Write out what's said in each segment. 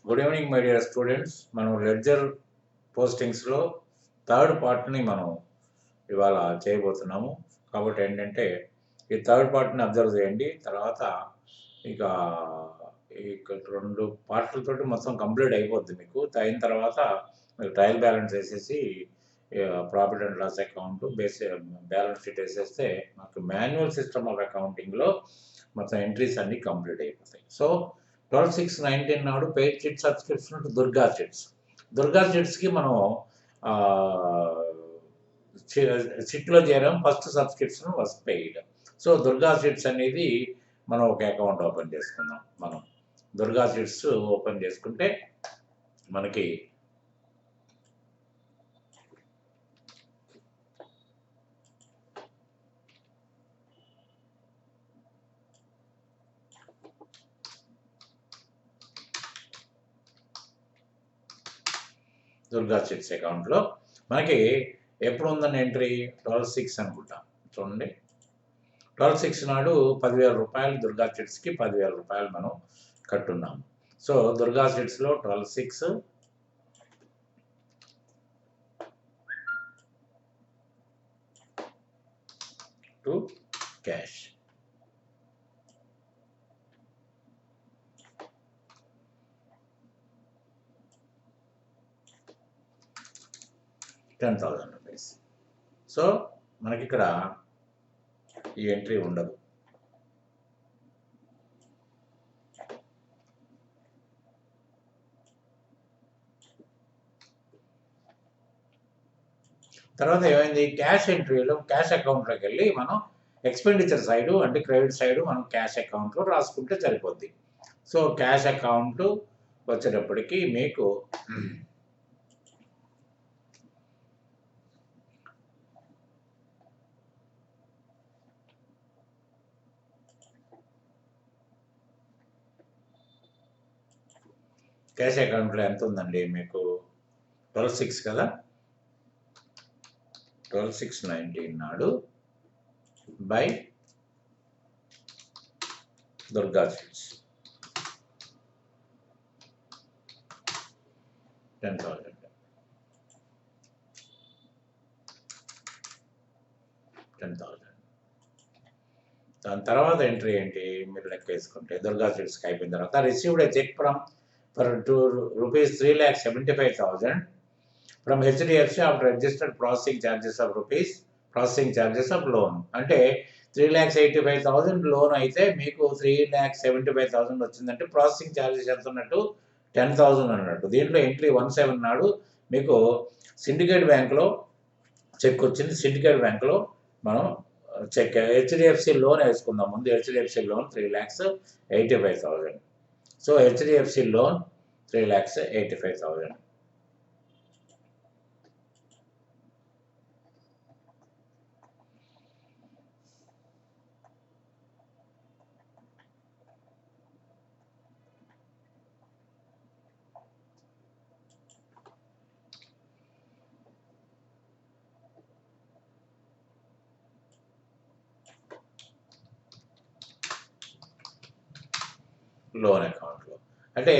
Good evening my dear students. మనం ledger పోస్టింగ్స్లో third పార్ట్ని మనం ఇవాళ చేయబోతున్నాము. కాబట్టి ఏంటంటే ఈ థర్డ్ పార్ట్ని అబ్జర్వ్ చేయండి. తర్వాత ఇక ఇక 2 పార్ట్లతోటి మొత్తం కంప్లీట్ అయిపోద్ది మీకు. అయిన తర్వాత మీరు ట్రయల్ బ్యాలెన్స్ వేసేసి profit and loss account balance sheet వేసేస్తే మాకు మాన్యువల్ సిస్టమ్ ఆఫ్ అకౌంటింగ్లో మొత్తం ఎంట్రీస్ అన్నీ కంప్లీట్ అయిపోతాయి. సో 12/6/19 నాడు paid chit subscription to Durga చిట్స్కి మనం చిట్లో చేరాం. First subscription was paid. So Durga chits అనేది మనం ఒక అకౌంట్ ఓపెన్ చేసుకుందాం. మనం దుర్గా చిట్స్ ఓపెన్ చేసుకుంటే మనకి దుర్గా చిట్స్ అకౌంట్లో మనకి ఎప్పుడు ఉందని ఎంట్రీ 12/6 అనుకుంటా. చూడండి, 12/6 నాడు 10,000 రూపాయలు దుర్గా చిట్స్కి 10,000 రూపాయలు మనం కట్టున్నాం. సో దుర్గా చిట్స్లో 12/6 టు క్యాష్. ₹10,000. సో మనకి ఇక్కడ ఈ ఎంట్రీ ఉండదు. తర్వాత ఏమైంది, క్యాష్ ఎంట్రీలో క్యాష్ అకౌంట్లోకి వెళ్ళి మనం ఎక్స్పెండిచర్ సైడు అంటే క్రెడిట్ సైడు మనం క్యాష్ అకౌంట్లో రాసుకుంటే సరిపోద్ది. సో క్యాష్ అకౌంట్ వచ్చేటప్పటికి మీకు క్యాష్ అకౌంట్లో ఎంత ఉందండి మీకు? 12/6 కదా, 12/6/19 నాడు బై దుర్గా చిట్స్ 10,000. దాని తర్వాత ఎంట్రీ ఏంటి మీరు లెక్క వేసుకుంటే, దుర్గా చిట్స్కి అయిపోయిన తర్వాత received cheque for ₹3,75,000 from HDFC after registered processing charges of loan. అంటే 3,85,000 లోన్ అయితే మీకు 3,75,000 వచ్చిందంటే ప్రాసెసింగ్ ఛార్జెస్ ఎంత ఉన్నట్టు? 10,000 అన్నట్టు. దీంట్లో ఎంట్రీ 17 నాడు మీకు సిండికేట్ బ్యాంక్లో చెక్ వచ్చింది. సిండికేట్ బ్యాంక్లో మనం చెక్ HDFC లోన్ వేసుకుందాం. ముందు HDFC loan 3,85,000. So HDFC loan 3,85,000. Loan అకౌంట్లో అంటే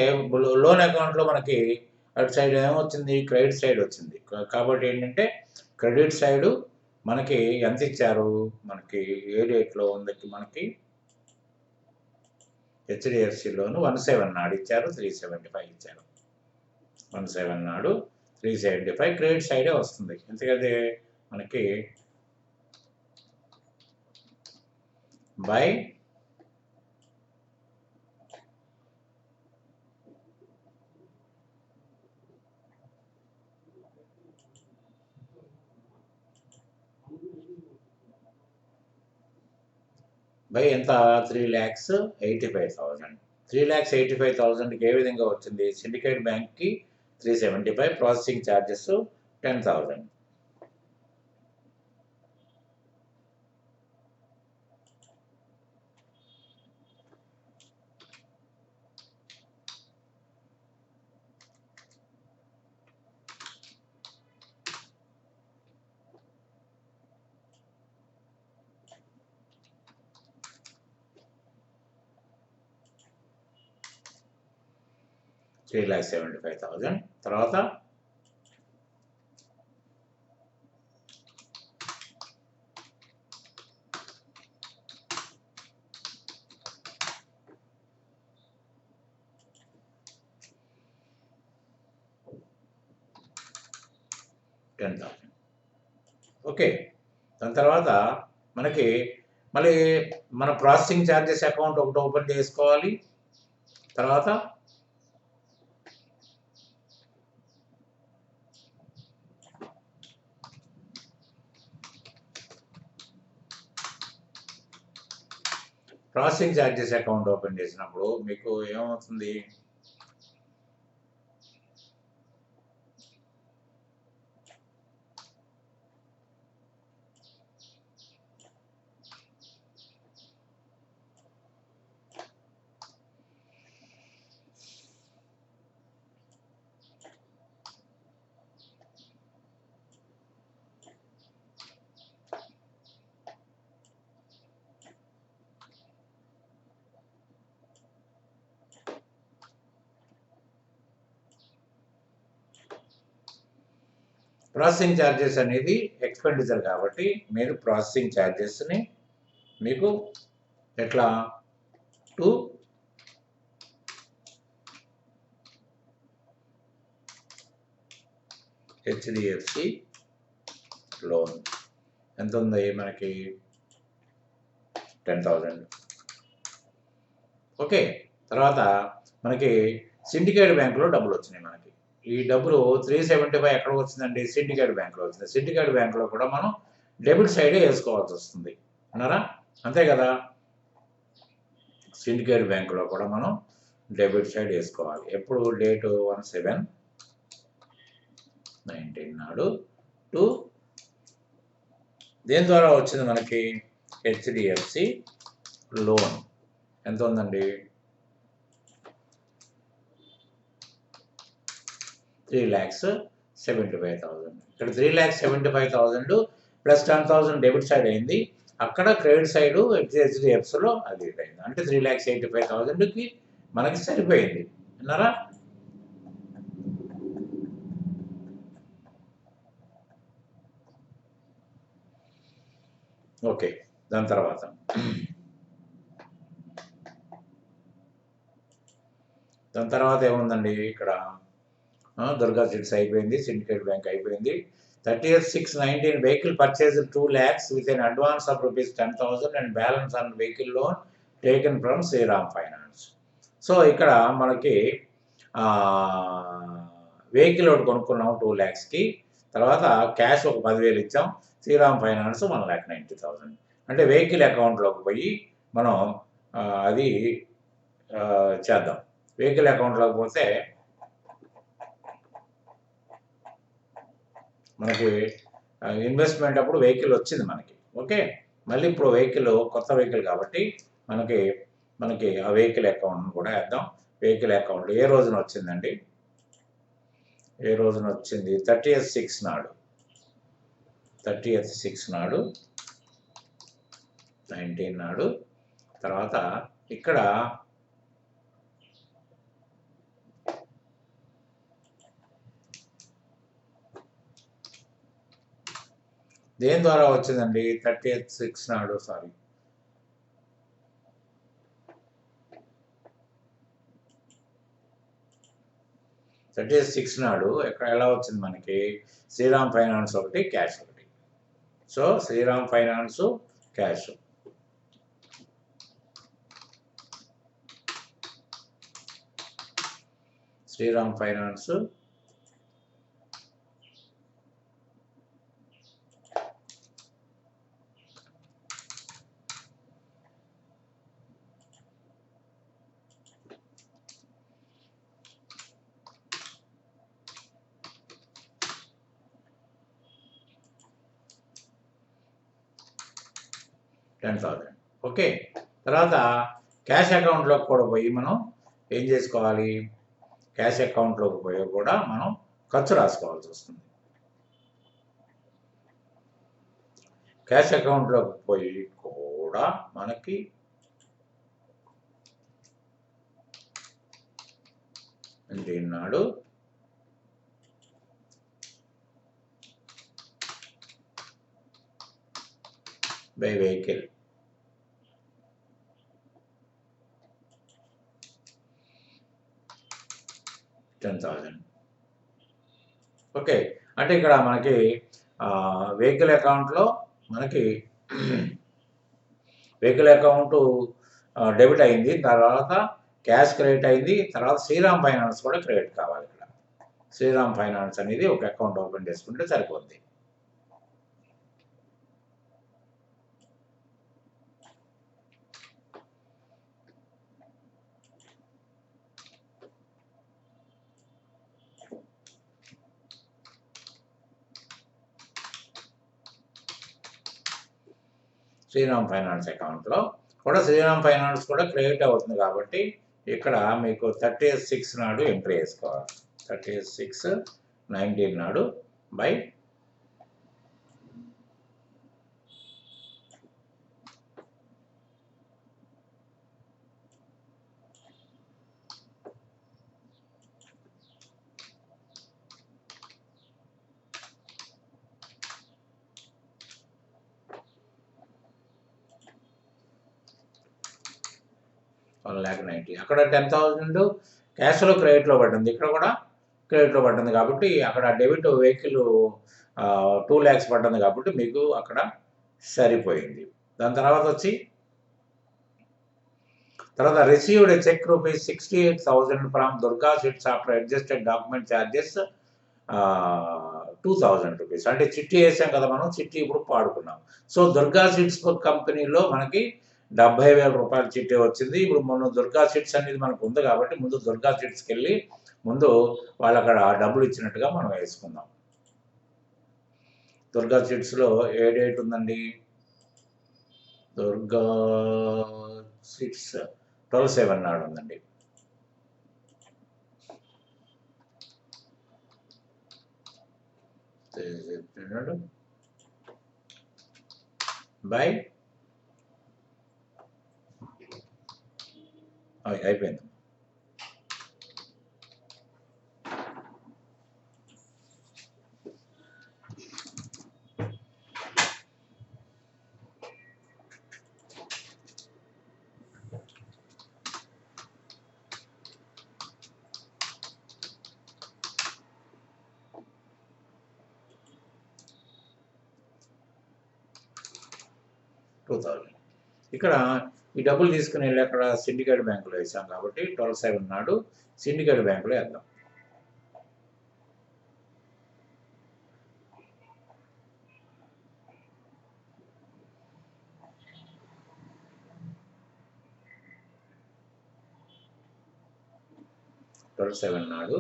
లోన్ అకౌంట్లో మనకి అటు సైడ్ ఏమొచ్చింది? క్రెడిట్ సైడ్ వచ్చింది. కాబట్టి ఏంటంటే క్రెడిట్ సైడు మనకి ఎంత ఇచ్చారు? మనకి ఏ డేట్లో ఉంది? మనకి HDFC లోను 17 నాడు ఇచ్చారు, 375 ఇచ్చారు. 17 నాడు 375 క్రెడిట్ సైడే వస్తుంది. ఎందుకంటే మనకి బై ఎంత? 3,85,000. 3,85,000కి ఏ విధంగా వచ్చింది? సిండికేట్ బ్యాంక్కి 375, ప్రాసెసింగ్ ఛార్జెస్ 10,000. 3,75,000 తర్వాత $10,000. ఓకే, దాని తర్వాత మనకి మళ్ళీ మన ప్రాసెసింగ్ ఛార్జెస్ అకౌంట్ ఒకటి ఓపెన్ చేసుకోవాలి. తర్వాత ప్రాసెసింగ్ ఛార్జెస్ అకౌంట్ ఓపెన్ చేసినప్పుడు మీకు ఏమవుతుంది, ప్రాసెసింగ్ ఛార్జెస్ అనేది ఎక్స్పెండిచర్ కాబట్టి మీరు ప్రాసెసింగ్ ఛార్జెస్ని మీకు ఎట్లా టు హెచ్డిఎఫ్సి లోన్ ఎంత ఉంది మనకి 10,000. ఓకే, తర్వాత మనకి సిండికేట్ బ్యాంకులో డబ్బులు వచ్చినాయి. మనకి ఈ డబ్బులు 375 ఎక్కడ వచ్చిందండి, సిండికేట్ బ్యాంకులో వచ్చింది. సిండికేట్ బ్యాంకులో కూడా మనం డెబిట్ సైడే వేసుకోవాల్సి వస్తుంది అన్నారా, అంతే కదా. సిండికేట్ బ్యాంకులో కూడా మనం డెబిట్ సైడ్ వేసుకోవాలి. ఎప్పుడు డేటు 1/7/19 నాడు టు దేని ద్వారా వచ్చింది మనకి హెచ్డిఎఫ్సి లోన్ ఎంత ఉందండి, 3,75,000. ఇక్కడ 3,75,000 ప్లస్ 10,000 డెబిట్ సైడ్ అయింది. అక్కడ క్రెడిట్ సైడ్ హెచ్డిఎఫ్సిలో అది అయింది. అంటే 3,85,000కి మనకి సరిపోయింది అన్నారా. ఓకే, దాని తర్వాత ఏముందండి ఇక్కడ, దుర్గా సిట్స్ అయిపోయింది, సిండికేట్ బ్యాంక్ అయిపోయింది. 30/6/19 vehicle purchase 2 lakhs with an advance of ₹10,000 and balance on vehicle loan taken from Shriram Finance. So ఇక్కడ మనకి వెహికల్ ఒకటి కొనుక్కున్నాం 2 lakhsకి, తర్వాత క్యాష్ ఒక 10,000 ఇచ్చాం, శ్రీరామ్ ఫైనాన్స్ 1,90,000. అంటే వెహికల్ అకౌంట్లోకి పోయి మనం అది చేద్దాం. వెహికల్ అకౌంట్లోకి పోతే మనకి ఇన్వెస్ట్మెంట్ అప్పుడు వెహికల్ వచ్చింది మనకి. ఓకే, మళ్ళీ ఇప్పుడు వెహికల్ కొత్త వెహికల్ కాబట్టి మనకి ఆ వెహికల్ అకౌంట్ కూడా వేద్దాం. వెహికల్ అకౌంట్ ఏ రోజున వచ్చిందండి, 30/6 నాడు 19 నాడు. తర్వాత ఇక్కడ దేని ద్వారా వచ్చిందండి, 30/6 నాడు 36 నాడు ఎలా వచ్చింది మనకి, శ్రీరామ్ ఫైనాన్స్ ఒకటి, క్యాష్ ఒకటి. So Shriram Finance cash, Shriram Finance $10,000. Okay, తర్వాత క్యాష్ అకౌంట్లోకి కూడా పోయి మనం ఏం చేసుకోవాలి, క్యాష్ అకౌంట్లోకి పోయి కూడా మనం ఖర్చు రాసుకోవాల్సి వస్తుంది. క్యాష్ అకౌంట్లోకి పోయి కూడా మనకి 19 నాడు బై వెహికల్ 10,000. ఓకే, అంటే ఇక్కడ మనకి వెహికల్ అకౌంట్లో మనకి వెహికల్ అకౌంట్ డెబిట్ అయింది, తర్వాత క్యాష్ క్రెడిట్ అయింది, తర్వాత శ్రీరామ్ ఫైనాన్స్ కూడా క్రెడిట్ కావాలి. ఇక్కడ శ్రీరామ్ ఫైనాన్స్ అనేది ఒక అకౌంట్ ఓపెన్ చేసుకుంటే సరిపోద్ది. శ్రీరామ్ ఫైనాన్స్ అకౌంట్లో కూడా శ్రీరామ్ ఫైనాన్స్ కూడా క్రెడిట్ అవుతుంది కాబట్టి ఇక్కడ మీకు 30/6 నాడు ఎంట్రీ వేసుకోవాలి. 30/6/19 నాడు బై $1,90,000. అక్కడ 10,000 క్యాష్లో క్రెడిట్లో పడింది, ఇక్కడ కూడా క్రెడిట్లో పడింది కాబట్టి అక్కడ డెబిట్ వెహికల్ 2 lakhs పడింది కాబట్టి మీకు అక్కడ సరిపోయింది. దాని తర్వాత వచ్చి తర్వాత received cheque ₹68,000 from Durga Sweets after adjusted document charges ₹2,000. అంటే చిట్టి వేసాం కదా మనం, చిట్టి ఇప్పుడు పాడుకున్నాం. సో దుర్గా స్వీట్స్ కంపెనీలో మనకి ₹70,000 చిట్టి వచ్చింది. ఇప్పుడు మొన్న దుర్గా స్వీట్స్ అనేది మనకు ఉంది కాబట్టి ముందు దుర్గా స్వీట్స్కి వెళ్ళి ముందు వాళ్ళు అక్కడ డబ్బులు ఇచ్చినట్టుగా మనం వేసుకుందాం. దుర్గా స్వీట్స్లో ఏ డేట్ ఉందండి? దుర్గా స్వీట్స్ 12/7 నాడు ఉందండి. బై అయిపోయింది. ఇక్కడ ఈ డబ్బులు తీసుకుని వెళ్ళి అక్కడ సిండికేట్ బ్యాంకులో వేసాం కాబట్టి 12/7 నాడు సిండికేట్ బ్యాంకులో వేద్దాం. నాడు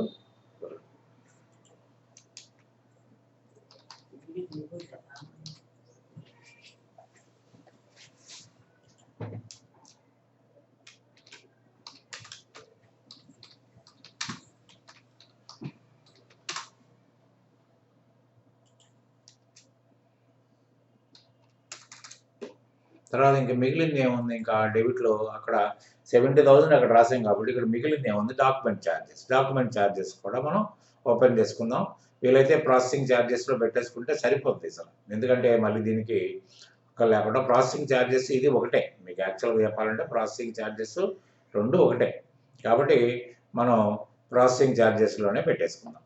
తర్వాత ఇంకా మిగిలింది ఏముంది? ఇంకా డెబిట్లో అక్కడ 70,000 అక్కడ రాసాం కాబట్టి ఇక్కడ మిగిలింది ఏముంది? డాక్యుమెంట్ ఛార్జెస్ కూడా మనం ఓపెన్ చేసుకుందాం. వీలైతే ప్రాసెసింగ్ ఛార్జెస్లో పెట్టేసుకుంటే సరిపోద్ది అసలు, ఎందుకంటే మళ్ళీ దీనికి లేకుండా ప్రాసెసింగ్ ఛార్జెస్ ఇది ఒకటే. మీకు యాక్చువల్గా చెప్పాలంటే ప్రాసెసింగ్ ఛార్జెస్ రెండు ఒకటే కాబట్టి మనం ప్రాసెసింగ్ ఛార్జెస్లోనే పెట్టేసుకుందాం.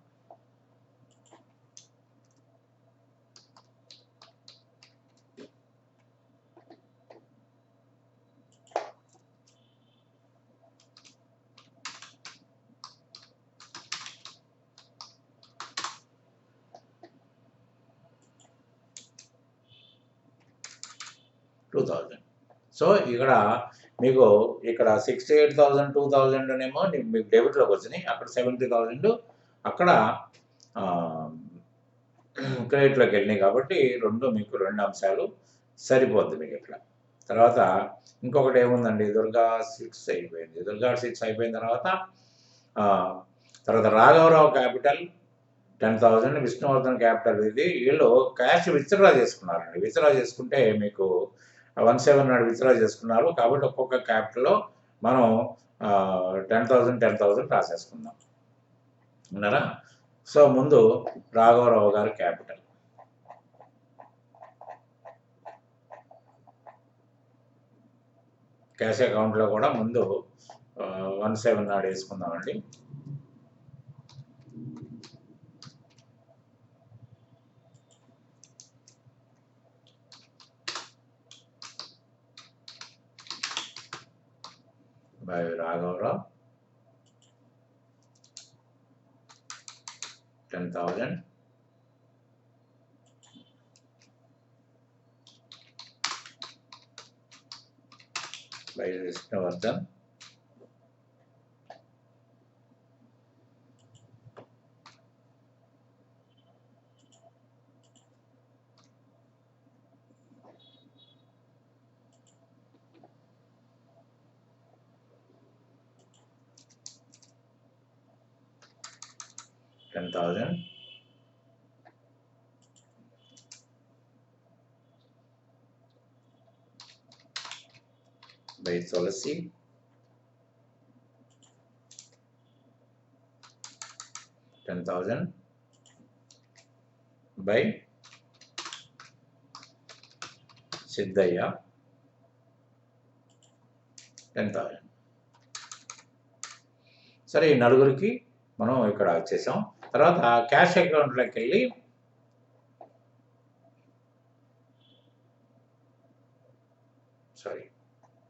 సో ఇక్కడ మీకు ఇక్కడ 68,000 2,000 అనేమో మీకు డెబిట్లోకి వచ్చినాయి, అక్కడ 70,000 అక్కడ క్రెడిట్లోకి వెళ్ళినాయి కాబట్టి మీకు రెండు అంశాలు సరిపోద్ది మీకు ఇట్లా. తర్వాత ఇంకొకటి ఏముందండి? దుర్గా స్వీట్స్ అయిపోయింది. దుర్గా స్వీట్స్ అయిపోయిన తర్వాత రాఘవరావు క్యాపిటల్ 10,000, విష్ణువర్ధన్ క్యాపిటల్ ఇది వీళ్ళు క్యాష్ విత్డ్రా చేసుకున్నారండి. విత్డ్రా చేసుకుంటే మీకు 1/7 నాడు విత్డ్రా చేసుకున్నారు కాబట్టి ఒక్కొక్క క్యాపిటల్లో మనం 10,000 రాసేసుకుందాం. ఉన్నారా? సో ముందు రాఘవరావు గారి క్యాపిటల్ క్యాష్ అకౌంట్లో కూడా ముందు 17 నాడు వేసుకుందామండి. బై రాఘవరావు 10,000. By Vishnuvardhan 10,000. By Tulsi 10,000. By Siddhaya 10,000. సరే, ఈ నలుగురికి మనం ఇక్కడ వచ్చేసాం. తర్వాత క్యాష్ అకౌంట్లోకి వెళ్ళి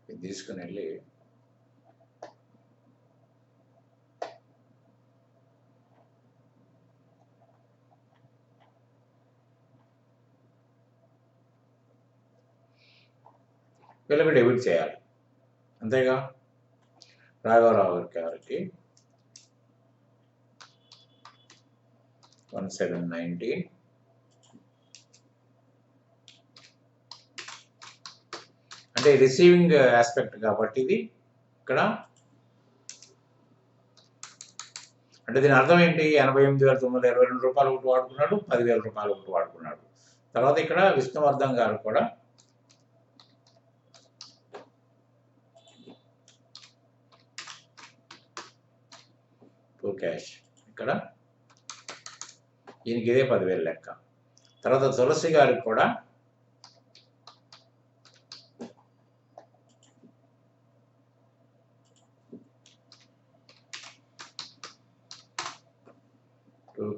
ఇది తీసుకుని వెళ్ళి వీళ్ళకి డెబిట్ చేయాలి, అంతేగా. రాఘవరావు గారికి 1790. అంటే రిసీవింగ్ ఆస్పెక్ట్ కాబట్టి ఇది ఇక్కడ. అంటే దీని అర్థం ఏంటి? 88,922 రూపాయలు ఒకటి వాడుకున్నాడు, 10,000 రూపాయలు ఒకటి వాడుకున్నాడు. తర్వాత ఇక్కడ విష్ణువర్ధన్ గారు కూడా క్యాష్ ఇక్కడ ఈయనకి ఇదే 10,000 లెక్క. తర్వాత తులసి గారికి కూడా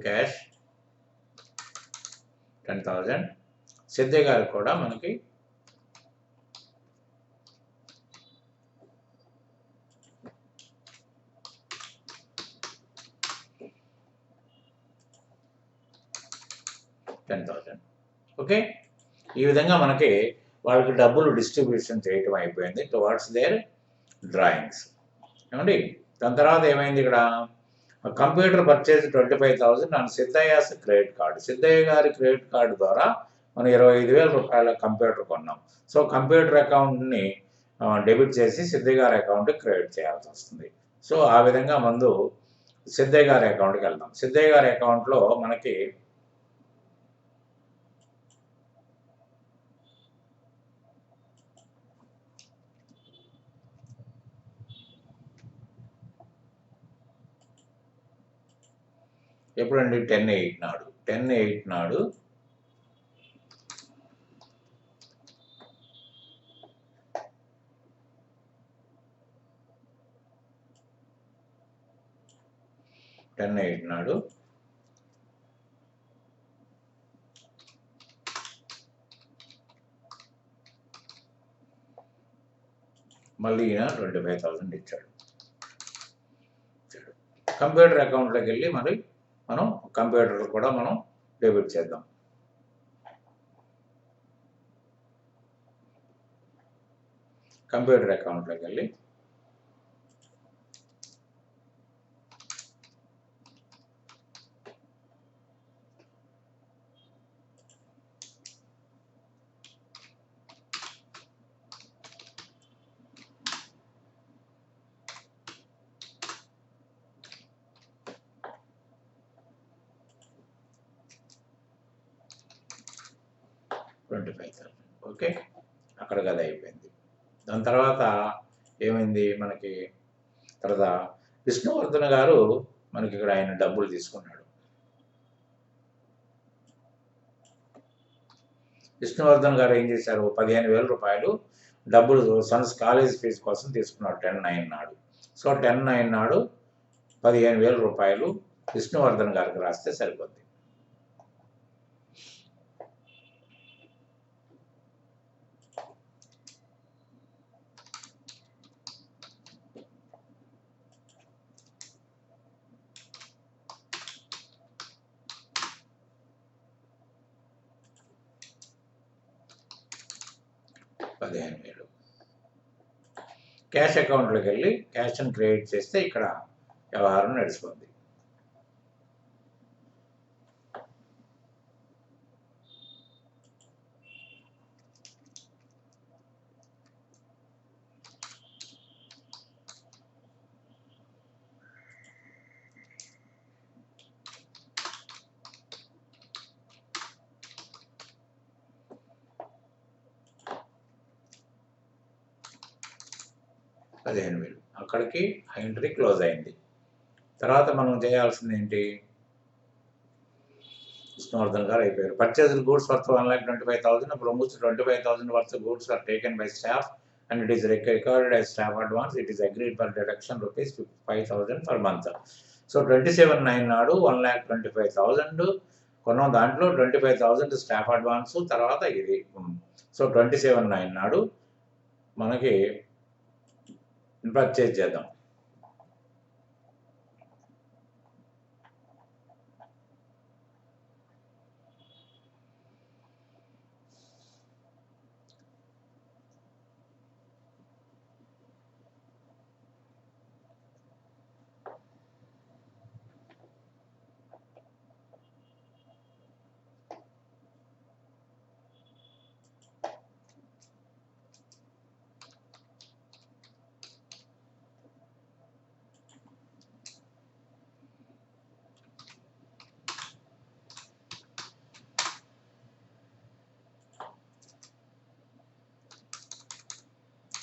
క్యాష్ 10,000. సిద్ధయ్య గారికి కూడా మనకి $10,000. ఓకే, ఈ విధంగా మనకి వాళ్ళకి డబ్బులు డిస్ట్రిబ్యూషన్ చేయటం అయిపోయింది టువార్డ్స్ దేర్ డ్రాయింగ్స్. ఏమండి, దాని తర్వాత ఏమైంది? ఇక్కడ computer purchase 25,000 and Siddaiah's credit card. Siddaiah garu credit card ద్వారా మనం 25,000 రూపాయల కంప్యూటర్ కొన్నాం. సో కంప్యూటర్ అకౌంట్ని డెబిట్ చేసి సిద్ధయ్య గారి అకౌంట్కి క్రెడిట్ చేయాల్సి వస్తుంది. సో ఆ విధంగా ముందు సిద్ధయ్య గారి అకౌంట్కి వెళ్దాం. సిద్ధయ్య గారి అకౌంట్లో మనకి ఎప్పుడండి? 10/8 నాడు. 10/8 నాడు మళ్ళీ ఈయన 25,000 ఇచ్చాడు. కంప్యూటర్ అకౌంట్లోకి వెళ్ళి మరి మనం కంప్యూటర్ కూడా మనం డెబిట్ చేద్దాం. కంప్యూటర్ అకౌంట్లోకి వెళ్ళి $25,000. ఓకే, అక్కడ కదా అయిపోయింది. దాని తర్వాత ఏమైంది మనకి? తర్వాత విష్ణువర్ధన్ గారు మనకి ఇక్కడ ఆయన డబ్బులు తీసుకున్నాడు. విష్ణువర్ధన్ గారు ఏం చేశారు, 15,000 రూపాయలు డబ్బులు సన్స్ కాలేజ్ ఫీజు కోసం తీసుకున్నాడు 10/9 నాడు. సో 10/9 నాడు 15,000 రూపాయలు విష్ణువర్ధన్ గారికి రాస్తే సరిపోద్ది. క్యాష్ అకౌంట్లోకి వెళ్ళి క్యాష్ని క్రియేట్ చేస్తే ఇక్కడ వ్యవహారం నడిచిపోద్ది. అక్కడికి ఎంట్రీ క్లోజ్ అయింది. తర్వాత మనం చేయాల్సింది ఏంటి, విష్ణువర్ధన్ గారు అయిపోయారు. Purchased goods worth 1,25,000. From which 25,000 worth of goods are taken by staff and it is recorded as staff advance. It is agreed for deduction rupees 5,000 per month. So 27/9 నాడు 1,25,000 కొన్నాం. దాంట్లో 25,000 స్టాఫ్ అడ్వాన్స్, తర్వాత ఇది. సో 27/9 నాడు మనకి purchase చేద్దాం.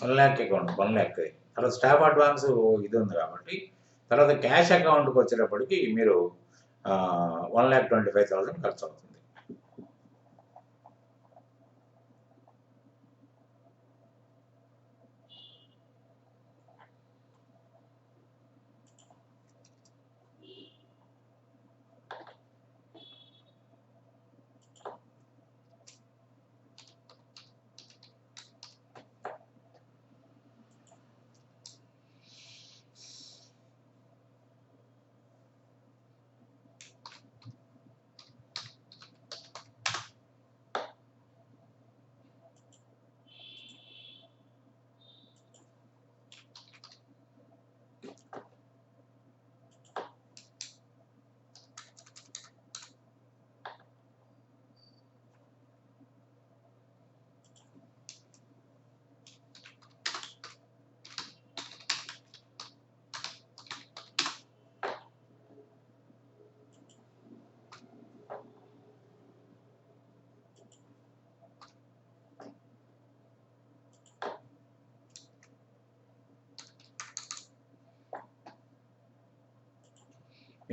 $1,00,000 account 1,00,000. తర్వాత staff advance ఇది ఉంది కాబట్టి, తర్వాత క్యాష్ అకౌంట్కి వచ్చేటప్పటికి మీరు 1,25,000 ఖర్చు అవుతుంది.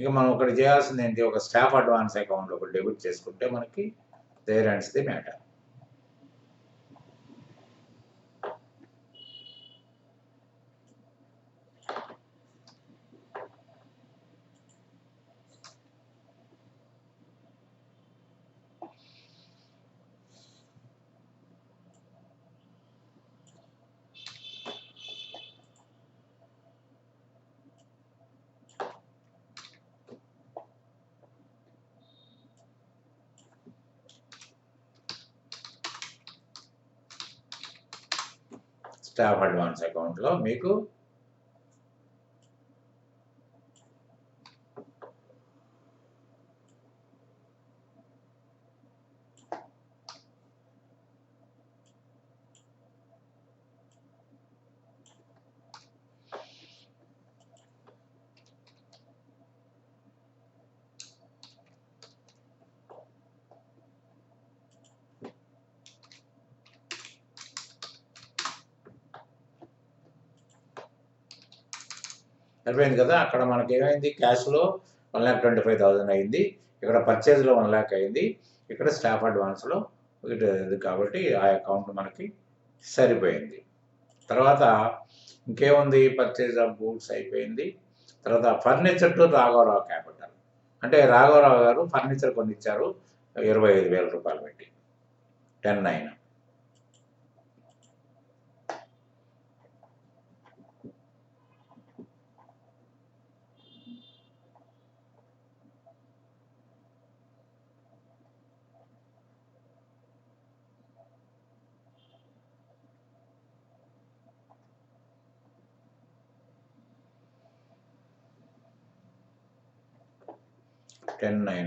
ఇక మనం ఒకటి చేయాల్సింది ఏంటి, ఒక స్టాఫ్ అడ్వాన్స్ అకౌంట్లో ఒకటి డెబిట్ చేసుకుంటే మనకి there ends the matter. Staff advance అకౌంట్లో మీకు సరిపోయింది కదా. అక్కడ మనకి ఏమైంది, క్యాష్లో 1,25,000 అయింది, ఇక్కడ పర్చేజ్లో 1 lakh అయింది, ఇక్కడ స్టాఫ్ అడ్వాన్స్లో ఇది కాబట్టి ఆ అకౌంట్ మనకి సరిపోయింది. తర్వాత ఇంకేముంది, పర్చేజ్ ఆఫ్ గూడ్స్ అయిపోయింది. తర్వాత ఫర్నిచర్ టు రాఘవరావు క్యాపిటల్, అంటే రాఘవరావు గారు ఫర్నిచర్ కొని ఇచ్చారు 25,000 రూపాయలు పెట్టి, 10/9.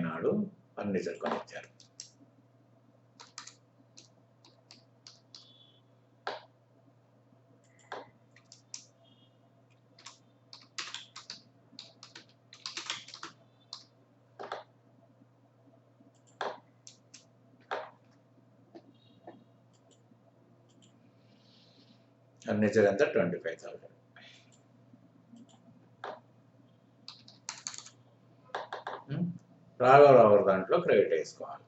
నాడు ఫర్నిచర్ కొనిచ్చారు. ఫర్నిచర్ ఎంత, 25,000. రాఘవరావు దాంట్లో క్రెడిట్ వేసుకోవాలి.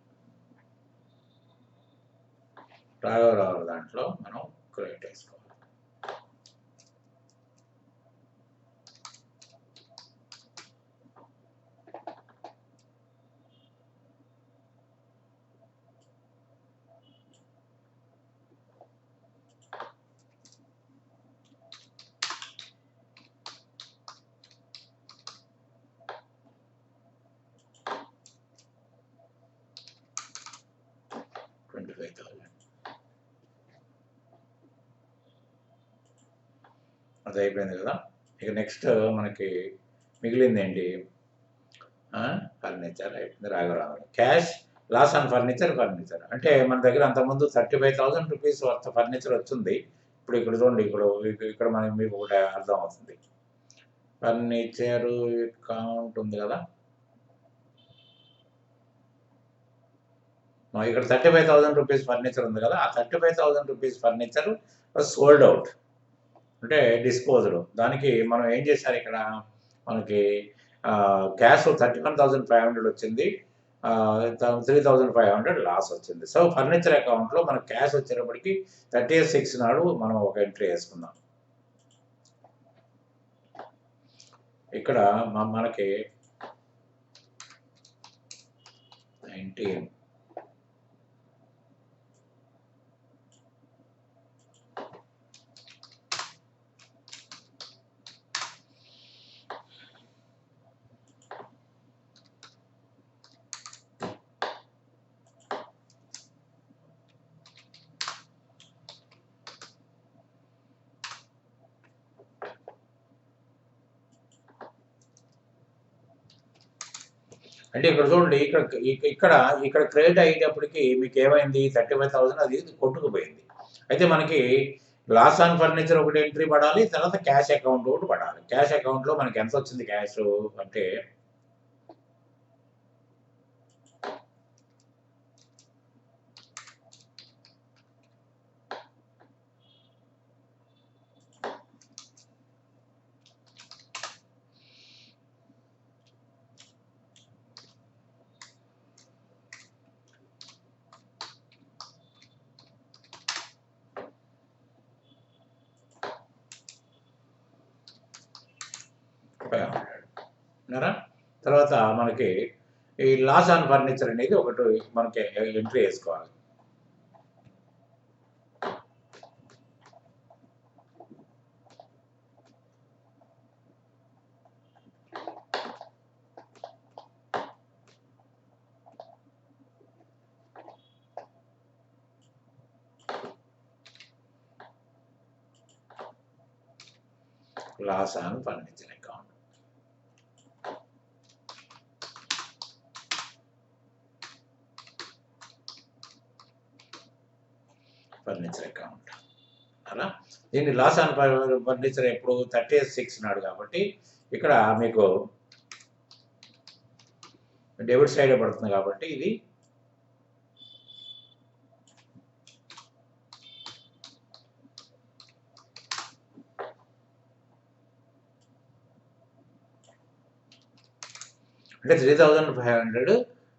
రాఘవరావు దాంట్లో మనం క్రెడిట్ వేసుకోవాలి. అది అయిపోయింది కదా. ఇక నెక్స్ట్ మనకి మిగిలింది ఏంటి, ఫర్నిచర్ అయిపోయింది. రాఘవరావు క్యాష్ లాస్ ఆన్ ఫర్నిచర్ అంటే మన దగ్గర అంతకుముందు 35,000 రూపీస్ వర్త్ ఫర్నిచర్ వచ్చింది. ఇప్పుడు ఇక్కడ చూడండి, ఇక్కడ మనకి మీకు ఒకటి అర్థం అవుతుంది. ఫర్నిచర్ అకౌంట్ ఉంది కదా, ఇక్కడ 35,000 రూపీస్ ఫర్నిచర్ ఉంది కదా, ఆ 35,000 రూపీస్ ఫర్నిచర్ సోల్డ్ అవుట్, అంటే డిస్పోజల్. దానికి మనం ఏం చేశారు, ఇక్కడ మనకి క్యాష్ 31,500 వచ్చింది, 3,500 లాస్ వచ్చింది. సో ఫర్నిచర్ అకౌంట్లో మనకు క్యాష్ వచ్చేటప్పటికి 30th నాడు మనం ఒక ఎంట్రీ వేసుకుందాం. ఇక్కడ మనకి 19 అంటే ఇక్కడ చూడండి, ఇక్కడ క్రెడిట్ అయ్యేటప్పటికి మీకు ఏమైంది, 35,000 అది కొట్టుకుపోయింది. అయితే మనకి లాస్ ఆన్ ఫర్నిచర్ ఒకటి ఎంట్రీ పడాలి, తర్వాత క్యాష్ అకౌంట్ ఒకటి పడాలి. క్యాష్ అకౌంట్లో మనకి ఎంత వచ్చింది క్యాష్ అంటే, తర్వాత మనకి ఈ లాస్ ఆన్ ఫర్నిచర్ అనేది ఒకటి మనకి ఎంట్రీ వేసుకోవాలి. Loss on furniture account. Furniture account అలా. దీన్ని లాస్ ఆన్ ఫర్నిచర్ ఎప్పుడు 30th నాడు కాబట్టి ఇక్కడ మీకు డెబిట్ సైడ్ పడుతుంది కాబట్టి ఇది అంటే 3,500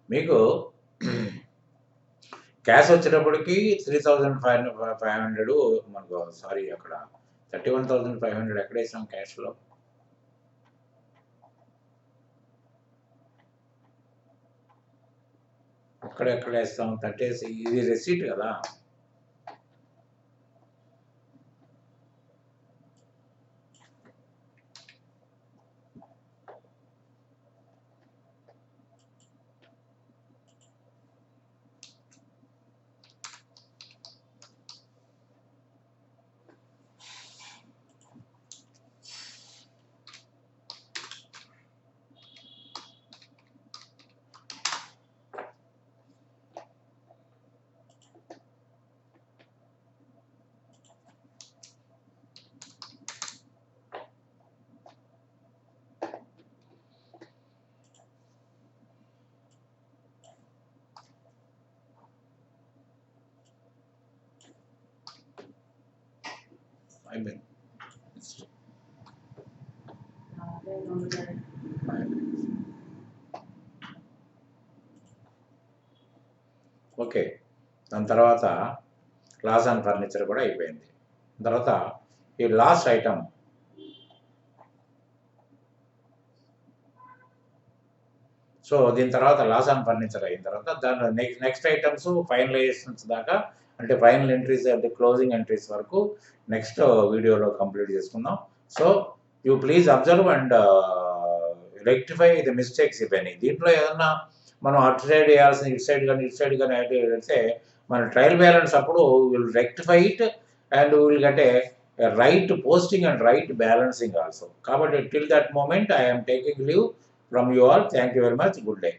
మీకు క్యాష్ వచ్చేటప్పటికి 3,500 మనకు సారీ అక్కడ 31,500 ఎక్కడ వేసాం క్యాష్లో? ఎక్కడ వేస్తాం? 30 ఇది రెసీట్ కదా. అయిపోయింది. ఓకే, దాని తర్వాత లాస్ ఆన్ ఫర్నిచర్ కూడా అయిపోయింది. తర్వాత ఈ లాస్ట్ ఐటమ్ సో దీని తర్వాత లాస్ ఆన్ ఫర్నిచర్ అయిన తర్వాత దాని నెక్స్ట్ ఐటమ్స్ ఫైనలైజేషన్స్ దాకా, అంటే ఫైనల్ ఎంట్రీస్ అంటే క్లోజింగ్ ఎంట్రీస్ వరకు నెక్స్ట్ వీడియోలో కంప్లీట్ చేసుకుందాం. So you please observe and rectify the mistakes if any. దీంట్లో ఏదన్నా మనం అటు సైడ్ వేయాల్సిన ఇటు సైడ్ కానీ అయితే మన ట్రయల్ బ్యాలెన్స్ అప్పుడు will rectify it and will get a right posting and right balancing also. కాబట్టి till that moment I'm taking leave from you all. Thank you very much. Good day.